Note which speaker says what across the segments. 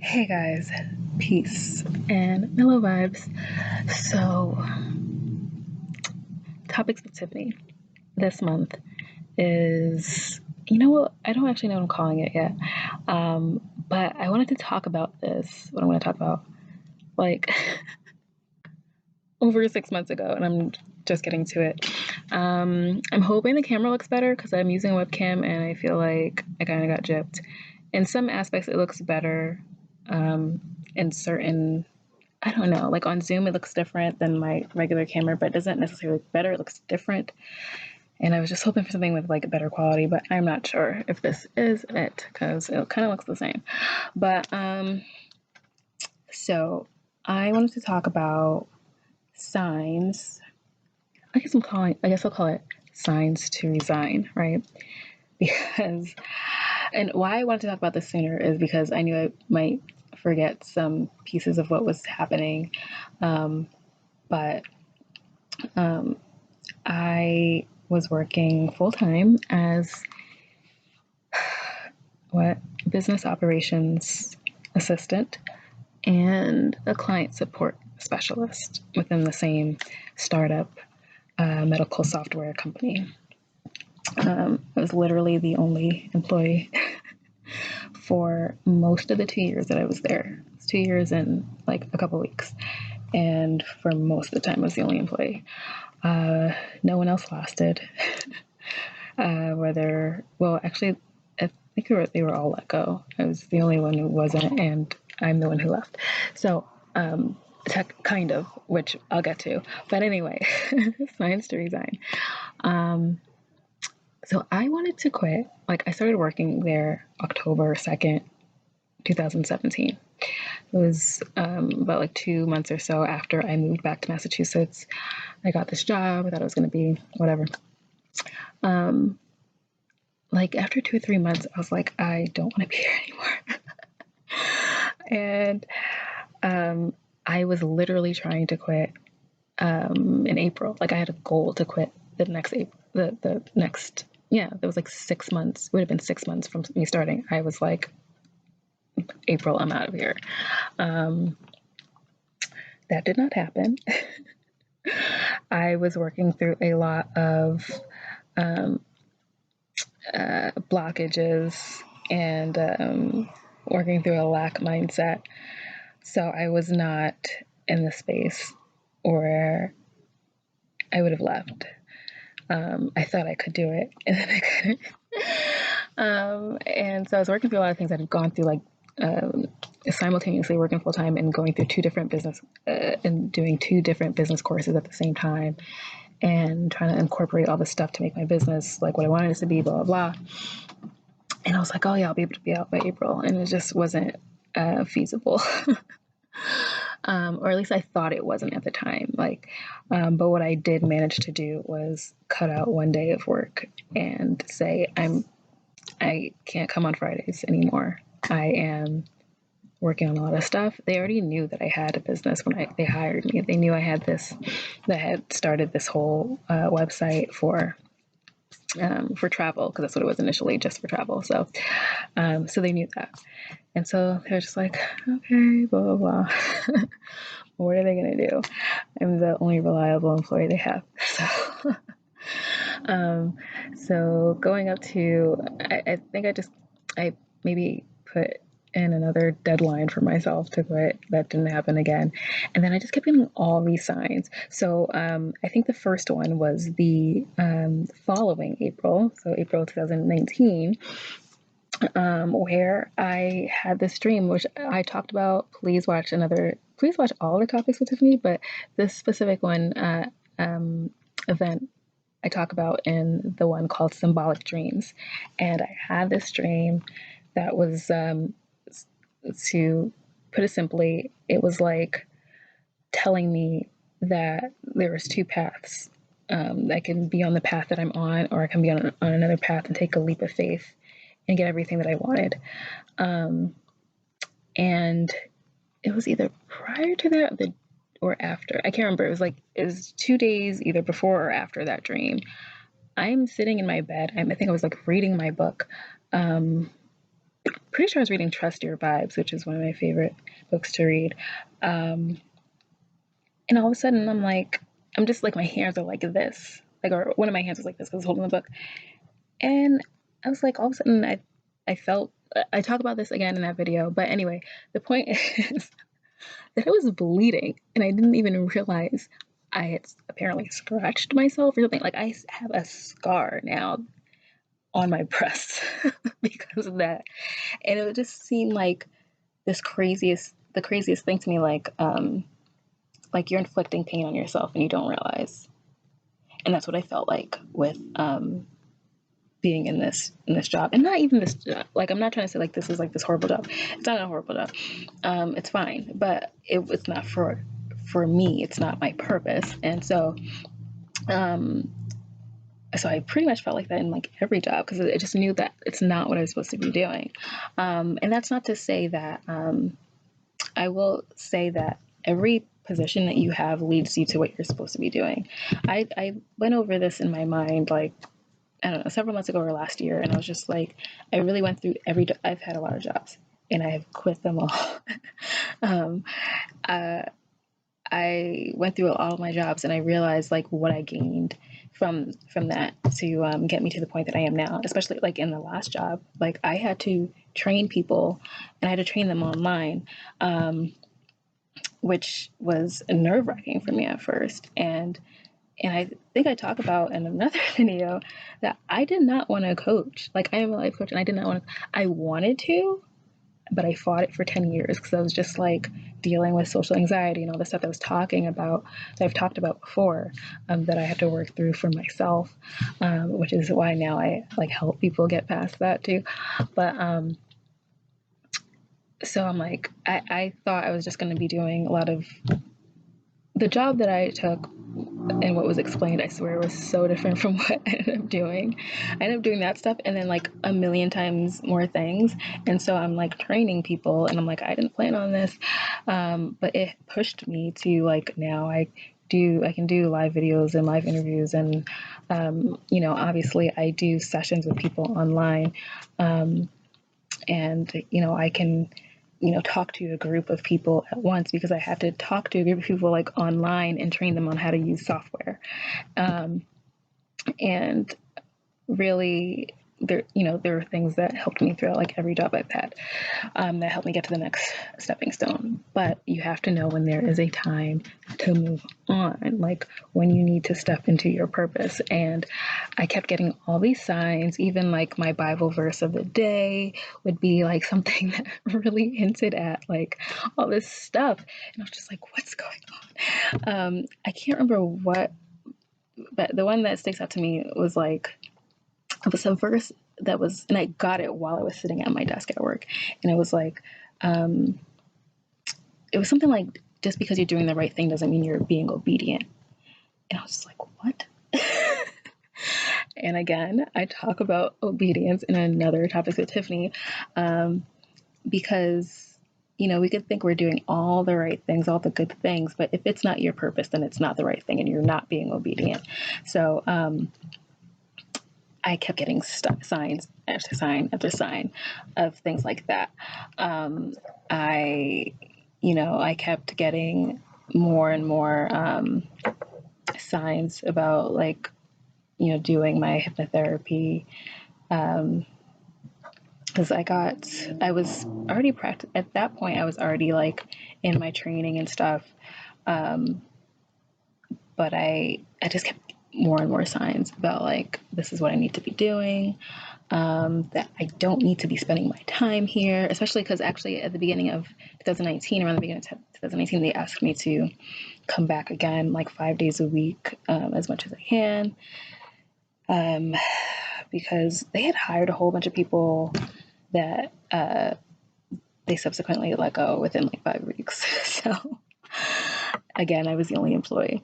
Speaker 1: Hey guys, peace and mellow vibes. So, Topics with Tiffany this month is, you know what? I don't actually know what I'm calling it yet. But I wanted to talk about this, what I'm going to talk about, like over 6 months ago, and I'm just getting to it. I'm hoping the camera looks better because I'm using a webcam and I feel like I kind of got gypped. In some aspects, it looks better. In certain I don't know, like on Zoom, it looks different than my regular camera, but it doesn't necessarily look better. It looks different. And I was just hoping for something with like a better quality, but I'm not sure if this is it because it kind of looks the same. But so I wanted to talk about signs. I guess I'll call it signs to resign, right? Because, and why I wanted to talk about this sooner is because I knew I might forget some pieces of what was happening. But I was working full time as what business operations assistant and a client support specialist within the same startup medical software company. I was literally the only employee for most of the 2 years that I was there. It was 2 years and like a couple weeks. And for most of the time, I was the only employee. No one else lasted. Actually, I think they were all let go. I was the only one who wasn't, and I'm the one who left. So, kind of, which I'll get to. But anyway, signs to resign. So I wanted to quit. Like I started working there October 2nd, 2017. It was about like 2 months or so after I moved back to Massachusetts. I got this job. I thought it was going to be whatever. Like after 2 or 3 months, I was like, I don't want to be here anymore. And I was literally trying to quit in April. Like I had a goal to quit the next April, the next, yeah, there was like 6 months. It would have been 6 months from me starting. I was like, April, I'm out of here. That did not happen. I was working through a lot of blockages and working through a lack mindset. So I was not in the space where I would have left. I thought I could do it, and then I couldn't. And so I was working through a lot of things that had gone through, like simultaneously working full time and going through and doing two different business courses at the same time, and trying to incorporate all this stuff to make my business like what I wanted it to be, blah blah blah. And I was like, oh yeah, I'll be able to be out by April, and it just wasn't feasible. Or at least I thought it wasn't at the time. But what I did manage to do was cut out one day of work and say I can't come on Fridays anymore. I am working on a lot of stuff. They already knew that I had a business when they hired me. They knew I had that had started this whole website for travel, because that's what it was initially, just for travel. So they knew that. And so they're just like, okay, blah, blah, blah. What are they going to do? I'm the only reliable employee they have. So going up to, I think I maybe put in another deadline for myself to quit. That didn't happen again. And then I just kept getting all these signs. So I think the first one was the following April, so April 2019, where I had this dream, which I talked about. Please watch all the Topics with Tiffany, but this specific one event I talk about in the one called Symbolic Dreams. And I had this dream that was, to put it simply, it was like telling me that there was two paths. I can be on the path that I'm on, or I can be on another path and take a leap of faith and get everything that I wanted. And it was either prior to that or after. I can't remember. It was 2 days either before or after that dream. I'm sitting in my bed. I think I was like reading my book, pretty sure I was reading Trust Your Vibes, which is one of my favorite books to read. And all of a sudden, I'm just like, my hands are like this. Like, or one of my hands was like this because I was holding the book. And I was like, all of a sudden, I felt, I talk about this again in that video. But anyway, the point is that I was bleeding and I didn't even realize I had apparently scratched myself or something. Like, I have a scar now on my breast because of that. And it just seemed like the craziest thing to me, like you're inflicting pain on yourself and you don't realize. And that's what I felt like with being in this job. And not even this job, like, I'm not trying to say like this is like this horrible job. It's not a horrible job. It's fine, but it's not for me. It's not my purpose. And so so I pretty much felt like that in like every job, because I just knew that it's not what I was supposed to be doing. And that's not to say that I will say that every position that you have leads you to what you're supposed to be doing. I went over this in my mind, like, I don't know, several months ago or last year, and I was just like, I really went through I've had a lot of jobs, and I have quit them all. um, I went through all of my jobs, and I realized like what I gained from that to get me to the point that I am now. Especially like in the last job, like I had to train people, and I had to train them online. Which was nerve wracking for me at first. And I think I talk about in another video that I did not want to coach. Like, I am a life coach, and I did not want to. I wanted to, but I fought it for 10 years because I was just like dealing with social anxiety and all the stuff I was talking about, that I've talked about before, that I have to work through for myself, which is why now I like help people get past that too. But so I'm like, I thought I was just going to be doing a lot of the job that I took, and what was explained, I swear, was so different from what I ended up doing. I ended up doing that stuff and then like a million times more things. And so I'm like training people, and I'm like, I didn't plan on this. But it pushed me to like, now I can do live videos and live interviews. And, obviously I do sessions with people online. And, I can, talk to a group of people at once, because I had to talk to a group of people like online and train them on how to use software. And really, there are things that helped me throughout like every job I've had, that helped me get to the next stepping stone. But you have to know when there is a time to move on, like when you need to step into your purpose. And I kept getting all these signs. Even like my Bible verse of the day would be like something that really hinted at like all this stuff, and I was just like, what's going on? I can't remember what, but the one that sticks out to me was like, it was a verse that was, and I got it while I was sitting at my desk at work. And it was like, it was something like, just because you're doing the right thing doesn't mean you're being obedient. And I was just like, what? And again, I talk about obedience in another Topics with Tiffany, because, we could think we're doing all the right things, all the good things, but if it's not your purpose, then it's not the right thing and you're not being obedient. So, I kept getting signs after sign after sign of things like that. I kept getting more and more signs about like, doing my hypnotherapy. Because I was already at that point. I was already like in my training and stuff. But I just kept more and more signs about like, this is what I need to be doing, that I don't need to be spending my time here, especially because actually at the beginning of 2019, around the beginning of 2019, they asked me to come back again, like 5 days a week, as much as I can, because they had hired a whole bunch of people that they subsequently let go within like 5 weeks. So again, I was the only employee.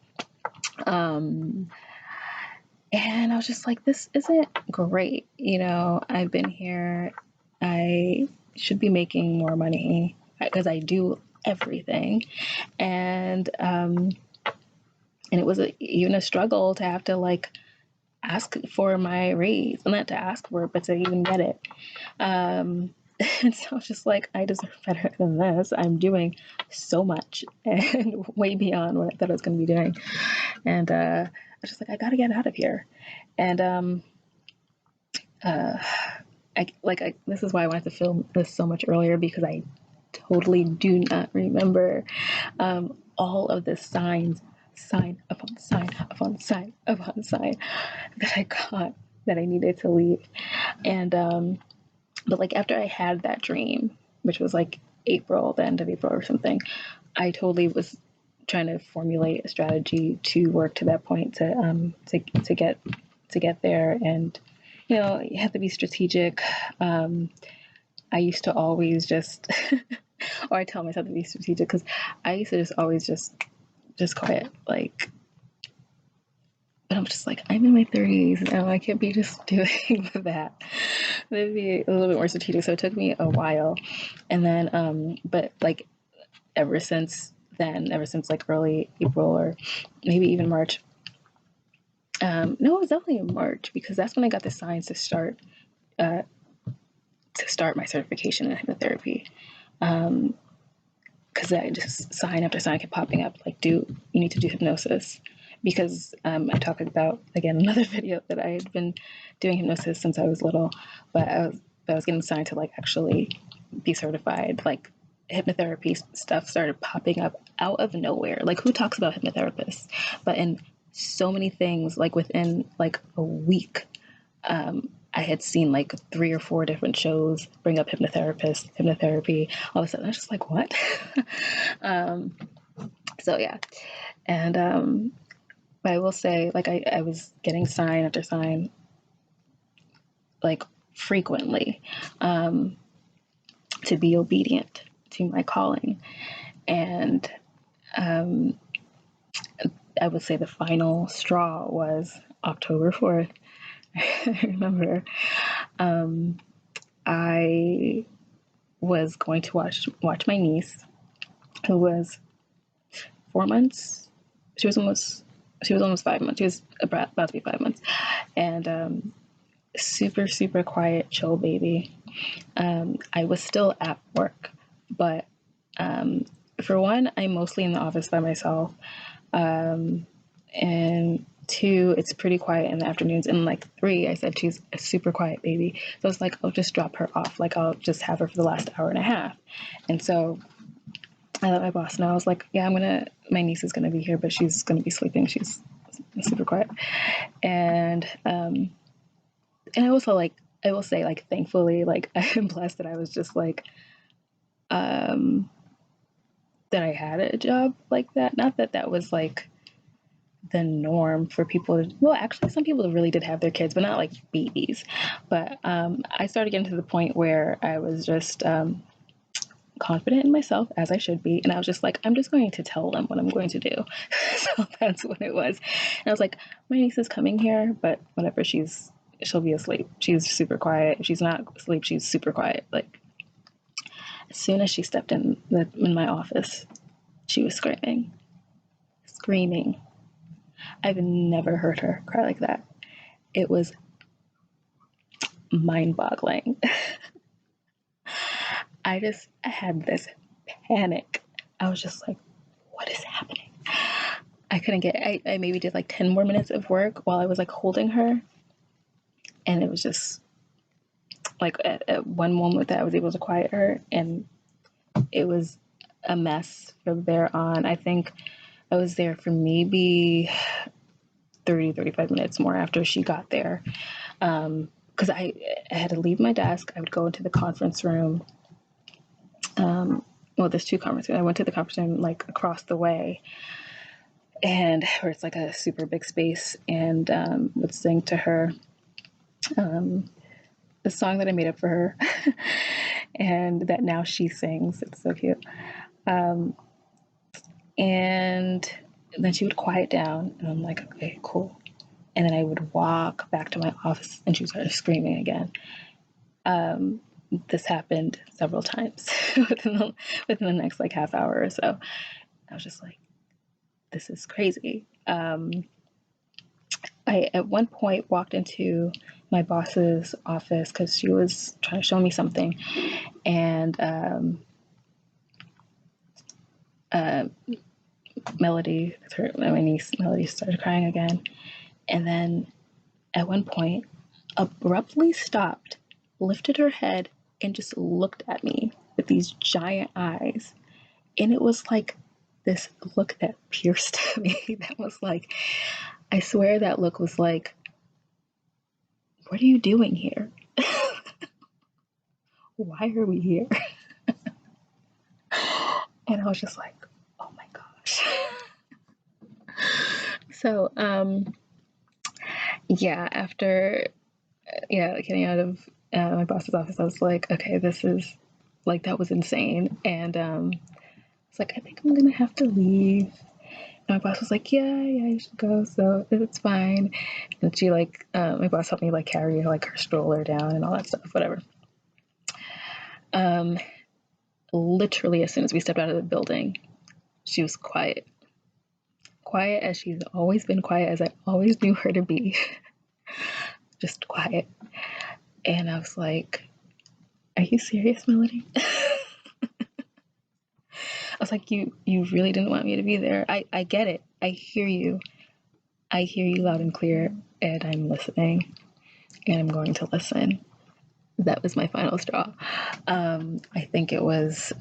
Speaker 1: And I was just like, this isn't great. I've been here. I should be making more money because I do everything. And it was even a struggle to have to like ask for my raise, and not to ask for it, but to even get it. And so I was just like, I deserve better than this. I'm doing so much and way beyond what I thought I was going to be doing. And I was just like, I got to get out of here. And this is why I wanted to film this so much earlier, because I totally do not remember all of the signs, sign upon sign upon sign upon sign, that I got that I needed to leave. And but like after I had that dream, which was like April, the end of April or something, I totally was trying to formulate a strategy to work to that point, to get there. And you have to be strategic. I used to always just or I tell myself to be strategic, because I used to just always just quiet, like, but I'm just like, I'm in my 30s now. I can't be just doing that. Maybe a little bit more strategic. So it took me a while. And then, but like ever since then, ever since like early April or maybe even March. No, it was definitely in March, because that's when I got the signs to start my certification in hypnotherapy. Because I just sign after sign kept popping up, like, you need to do hypnosis. Because I talked about, again, another video, that I had been doing hypnosis since I was little, but I was getting signed to like actually be certified. Like hypnotherapy stuff started popping up out of nowhere. Like, who talks about hypnotherapists? But in so many things, like within like a week, I had seen like 3 or 4 different shows bring up hypnotherapy. All of a sudden, I was just like, what? So yeah, and but I will say, like, I was getting sign after sign, like frequently, to be obedient to my calling. And I would say the final straw was October 4th. I remember I was going to watch my niece, who was 4 months. She was almost 5 months. She was about to be 5 months, and super super quiet, chill baby. I was still at work, but for one, I'm mostly in the office by myself, and 2, it's pretty quiet in the afternoons, and like 3, I said she's a super quiet baby, so it's like, I'll just drop her off, like I'll just have her for the last hour and a half. And so I let my boss know. I was like, yeah, my niece is gonna be here, but she's gonna be sleeping, she's super quiet. And I also, like, I will say, like, thankfully, like, I'm blessed that I was just like, that I had a job like that. Not that that was like the norm for people. Well, actually, some people really did have their kids, but not like babies. But I started getting to the point where I was just confident in myself, as I should be. And I was just like, I'm just going to tell them what I'm going to do. So that's what it was. And I was like, my niece is coming here, but whenever she'll be asleep. She's super quiet. If she's not asleep, she's super quiet. Like, as soon as she stepped in my office, she was screaming. I've never heard her cry like that. It was mind-boggling. I had this panic. I was just like, what is happening? I couldn't get, I maybe did like 10 more minutes of work while I was like holding her. And it was just like at one moment that I was able to quiet her, and it was a mess from there on. I think I was there for maybe 35 minutes more after she got there. Because I had to leave my desk. I would go into the conference room. Well, there's 2 conference rooms. I went to the conference room like across the way, and where it's like a super big space, and would sing to her the song that I made up for her, and that now she sings. It's so cute. And then she would quiet down, and I'm like, okay, cool. And then I would walk back to my office, and she started screaming again. This happened several times within the next like half hour or so. I was just like, this is crazy. I at one point walked into my boss's office because she was trying to show me something, and uh, Melody, my niece Melody, started crying again, and then at one point abruptly stopped, lifted her head, and just looked at me with these giant eyes. And it was like this look that pierced me. That was like, I swear that look was like, what are you doing here? Why are we here? And I was just like, oh my gosh. So, yeah, after, getting out of my boss's office, I was like, okay, this is like, that was insane. And it's like, I think I'm gonna have to leave. And my boss was like, yeah, you should go. So it's fine. And she like, my boss helped me like carry like her stroller down and all that stuff, whatever. Literally as soon as we stepped out of the building, she was quiet. Quiet as she's always been, quiet as I always knew her to be. Just quiet. And I was like, are you serious, Melody? I was like, you really didn't want me to be there. I get it. I hear you. I hear you loud and clear, and I'm listening, and I'm going to listen. That was my final straw. I think it was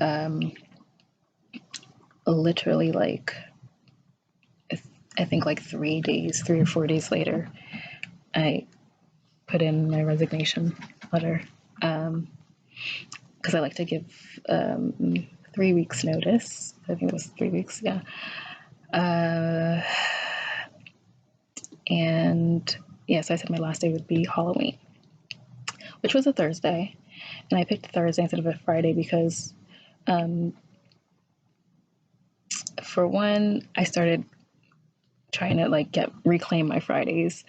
Speaker 1: literally like, I think like 3 or 4 days later, I put in my resignation letter because I like to give 3 weeks notice. I think it was 3 weeks, yeah. And yeah, so I said my last day would be Halloween, which was a Thursday. And I picked Thursday instead of a Friday because, for one, I started trying to like reclaim my Fridays.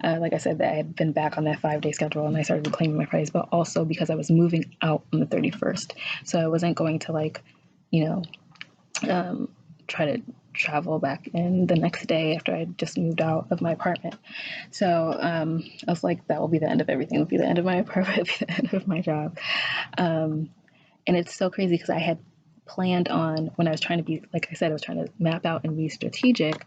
Speaker 1: Like I said, that I had been back on that 5-day schedule and I started reclaiming my Fridays, but also because I was moving out on the 31st. So I wasn't going to like, try to travel back in the next day after I just moved out of my apartment. So I was like, that will be the end of everything. It will be the end of my apartment. It will be the end of my job. And it's so crazy because I had planned on, when I was trying to be, like I said, I was trying to map out and be strategic.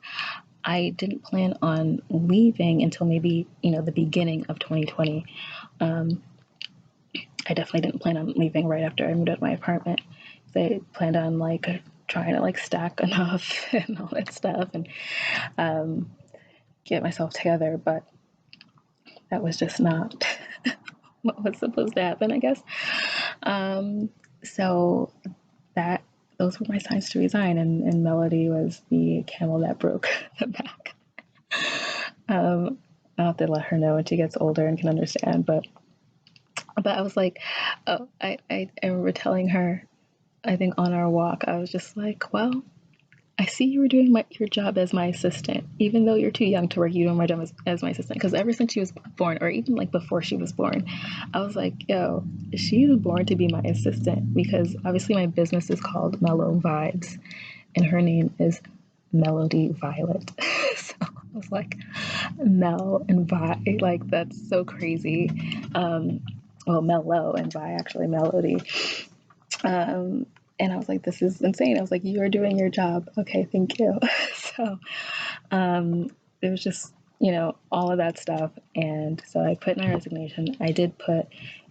Speaker 1: I didn't plan on leaving until maybe, the beginning of 2020. I definitely didn't plan on leaving right after I moved out of my apartment. I planned on like trying to like stack enough and all that stuff and get myself together, but that was just not what was supposed to happen, I guess. So those were my signs to resign, and Melody was the camel that broke the back. I'll have to let her know when she gets older and can understand, but I was like, oh, I remember telling her, I think on our walk, I was just like, well, I see you were doing your job as my assistant, even though you're too young to work. You doing my job as my assistant, because ever since she was born, or even like before she was born, I was like, yo, she's born to be my assistant, because obviously my business is called Mellow Vibes, and her name is Melody Violet. So I was like, Mel and Vi, like that's so crazy. Well, Mellow and Vi, actually Melody. And I was like, this is insane. I was like, you are doing your job. Okay, thank you. So it was just, all of that stuff. And so I put in my resignation. I did put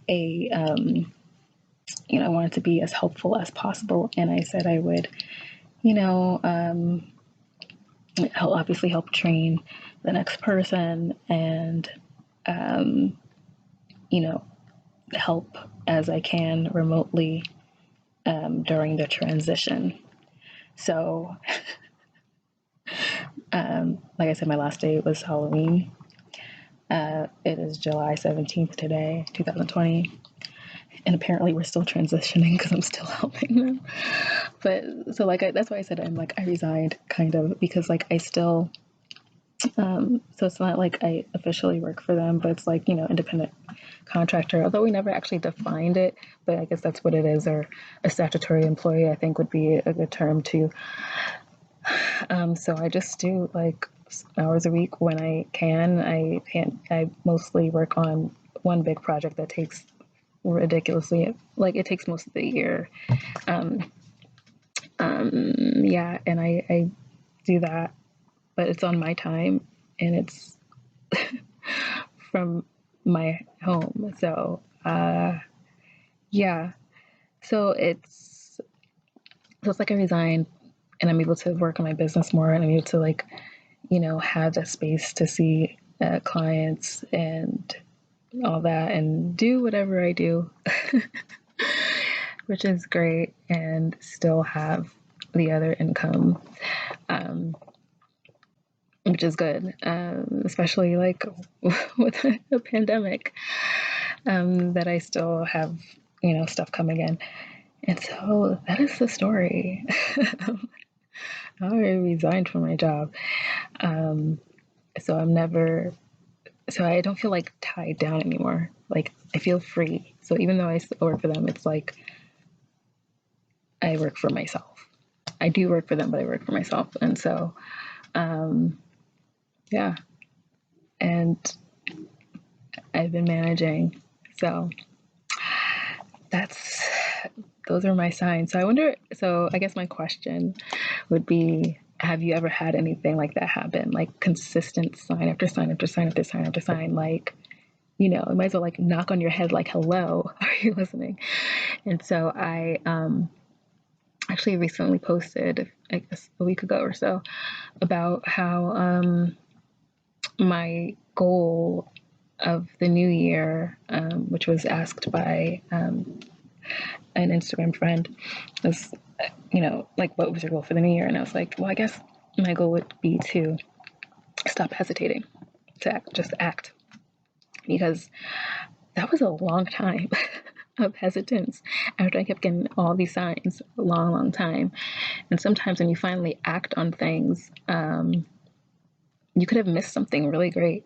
Speaker 1: I wanted to be as helpful as possible. And I said I would, obviously help train the next person and, help as I can remotely during the transition. So, like I said, my last day was Halloween. It is July 17th today, 2020. And apparently we're still transitioning because I'm still helping them. But so like, that's why I said I resigned kind of, because like I still, so it's not like I officially work for them, but it's like, independent contractor, although we never actually defined it, but I guess that's what it is, or a statutory employee, I think would be a good term too. So I just do like hours a week when I can. I mostly work on one big project that takes ridiculously, like it takes most of the year. Um, yeah, and I do that, but it's on my time and it's from my home. So yeah, so it's like I resigned and I'm able to work on my business more and I'm able to like, have the space to see clients and all that and do whatever I do, which is great, and still have the other income, um, which is good, especially like with a pandemic, that I still have, stuff coming in. And so that is the story. I resigned from my job. Um, so so I don't feel like tied down anymore. Like I feel free. So even though I still work for them, it's like I work for myself. I do work for them, but I work for myself. And so, yeah. And I've been managing. So that's, those are my signs. So I wonder, so I guess my question would be, have you ever had anything like that happen? Like consistent sign after sign after sign after sign after sign, like, you might as well like knock on your head like, hello, are you listening? And so I actually recently posted, I guess a week ago or so, about how my goal of the new year, which was asked by an Instagram friend, was, like, what was your goal for the new year? And I was like, well, I guess my goal would be to stop hesitating, to just act, because that was a long time of hesitance after I kept getting all these signs a long, long time. And sometimes when you finally act on things, you could have missed something really great.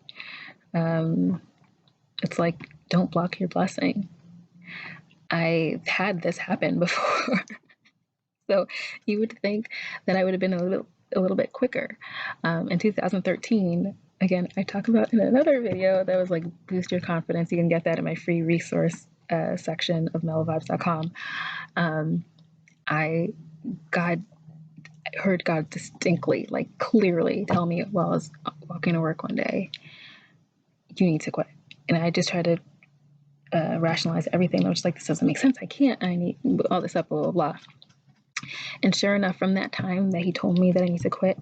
Speaker 1: It's like, don't block your blessing. I've had this happen before. So you would think that I would have been a little bit quicker. In 2013, again, I talk about in another video that was like boost your confidence. You can get that in my free resource section of mellovibes.com. I heard God distinctly, like clearly tell me while I was walking to work one day, you need to quit. And I just tried to rationalize everything. I was just like, this doesn't make sense. I can't. I need all this up, blah, blah, blah. And sure enough, from that time that he told me that I need to quit,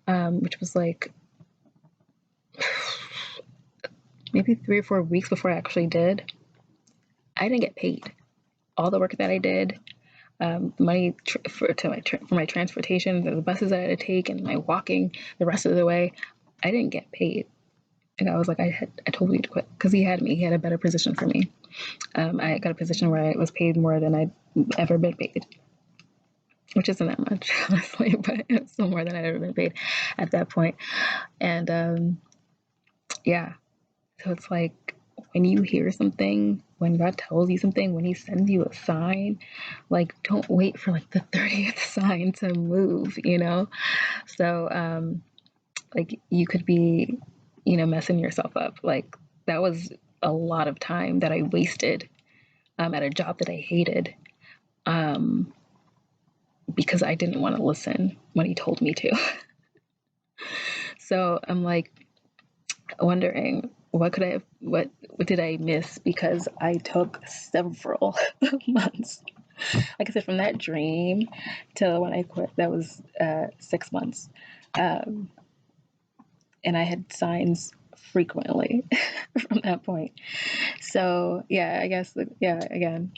Speaker 1: which was like maybe 3 or 4 weeks before I actually did, I didn't get paid. All the work that I did, money for my transportation, the buses that I had to take, and my walking the rest of the way, I didn't get paid. And I was like, I told you to quit because he had me. He had a better position for me. I got a position where I was paid more than I'd ever been paid, which isn't that much, honestly, but it's still more than I'd ever been paid at that point. And yeah, so it's like when you hear something, when God tells you something, when he sends you a sign, like don't wait for like the 30th sign to move, So like you could be, messing yourself up. Like that was a lot of time that I wasted at a job that I hated. Because I didn't want to listen when he told me to. So I'm like wondering what did I miss because I took several months. Like I said, from that dream to when I quit, that was 6 months. And I had signs frequently from that point. So yeah, I guess, yeah, again,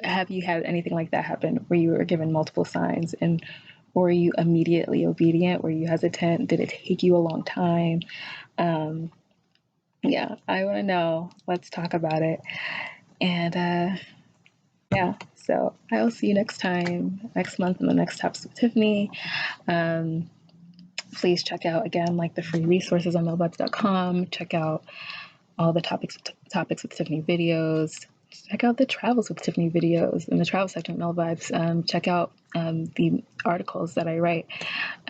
Speaker 1: have you had anything like that happen where you were given multiple signs and were you immediately obedient? Were you hesitant? Did it take you a long time? Yeah, I want to know. Let's talk about it. And yeah, so I'll see you next time, next month on the next Topics with Tiffany. Please check out, again, like the free resources on mellovibes.com. Check out all the Topics with Tiffany videos. Check out the Travels with Tiffany videos in the travel section of Mel Vibes. Check out the articles that I write.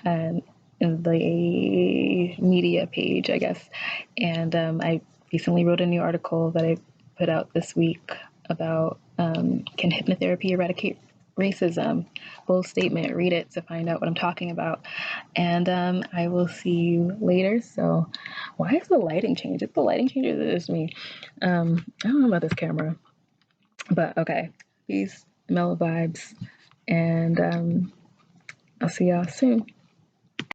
Speaker 1: And the media page, I guess. And I recently wrote a new article that I put out this week about can hypnotherapy eradicate racism? Bold statement. Read it to find out what I'm talking about. And I will see you later. So, why is the lighting changed? Is the lighting change or is it just me? I don't know about this camera, but okay. Peace, mellow vibes, and I'll see y'all soon.